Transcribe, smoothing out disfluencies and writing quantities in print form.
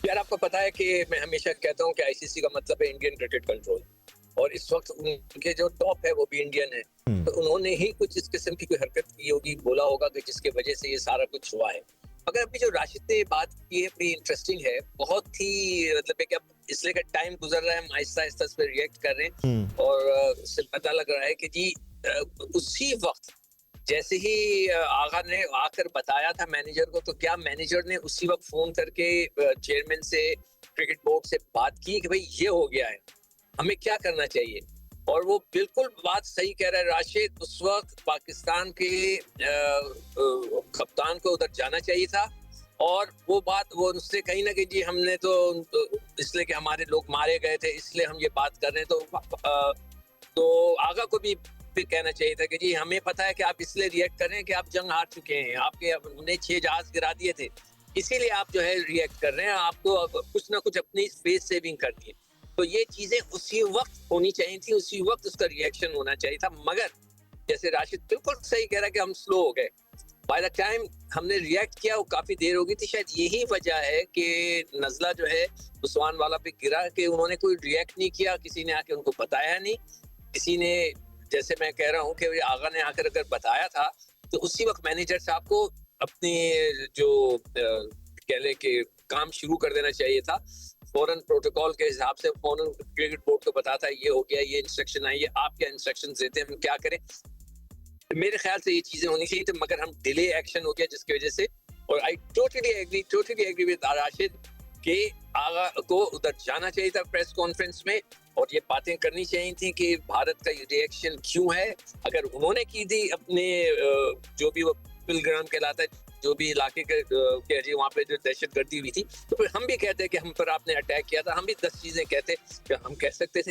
यार आपको पता है कि मैं हमेशा कहता हूँ कि आईसीसी का मतलब है इंडियन क्रिकेट कंट्रोल, और इस वक्त उनके जो टॉप है वो भी इंडियन है। हुँ। तो उन्होंने ही कुछ इस किस्म की कोई हरकत की होगी, बोला होगा कि जिसके वजह से ये सारा कुछ हुआ है। मगर अभी जो राशिद ने बात की है बड़ी इंटरेस्टिंग है, बहुत ही मतलब है कि अब इसलिए का टाइम गुजर रहा है, हम आहिस्ता आहिस्ता इस पर रिएक्ट कर रहे हैं। हुँ। और उससे पता लग रहा है कि जी उसी वक्त जैसे ही आगा ने आकर बताया था मैनेजर को, तो क्या मैनेजर ने उसी वक्त फोन करके चेयरमैन से, क्रिकेट बोर्ड से बात की कि भाई ये हो गया है, हमें क्या करना चाहिए। और वो बिल्कुल बात सही कह रहा है राशिद, उस वक्त पाकिस्तान के कप्तान को उधर जाना चाहिए था। और वो बात वो उससे कहीं ना कहीं जी हमने तो इसलिए कि हमारे लोग मारे गए थे इसलिए हम ये बात कर रहे हैं, तो आगा को भी फिर कहना चाहिए था कि जी हमें पता है कि आप इसलिए रिएक्ट कर रहे हैं कि आप जंग हार चुके हैं, आपके हमने 6 जहाज गिरा दिए थे, इसीलिए आप जो है रिएक्ट कर रहे हैं, आपको अब कुछ ना कुछ अपनी स्पेस सेविंग करनी है। तो ये चीजें उसी वक्त होनी चाहिए थी, उसी वक्त उसका रिएक्शन होना चाहिए था। मगर जैसे राशिद बिल्कुल सही कह रहा है कि हम स्लो हो गए, बाय द टाइम हमने रिएक्ट किया वो काफी देर हो गई थी। शायद यही वजह है कि नजला जो है उस्मान वाला पे गिरा, कि उन्होंने कोई रिएक्ट नहीं किया, किसी ने आके उनको बताया नहीं, किसी ने, जैसे मैं कह रहा हूँ कि आगा ने आकर अगर बताया था तो उसी वक्त मैनेजर साहब को अपनी जो कह ले कि काम शुरू कर देना चाहिए था। फौरन प्रोटोकॉल के हिसाब से फौरन क्रिकेट बोर्ड को बताता है ये हो गया, ये इंस्ट्रक्शन आई है, आप क्या इंस्ट्रक्शन देते हैं, हम क्या करें। मेरे ख्याल से ये चीजें होनी चाहिए थी, मगर हम डिले एक्शन हो गया जिसकी वजह से। और I totally agree with Rashid कि आगा को उधर जाना चाहिए था प्रेस कॉन्फ्रेंस में, और ये बातें करनी चाहिए थी कि भारत का रिएक्शन क्यों है। अगर उन्होंने की थी अपने जो भी वो पिलग्राम कहलाता है, जो भी इलाके के वहाँ पे जो दहशत गर्दी हुई थी, तो फिर हम भी कहते कि हम पर आपने अटैक किया था, हम भी 10 चीजें कहते, हम कह सकते थे।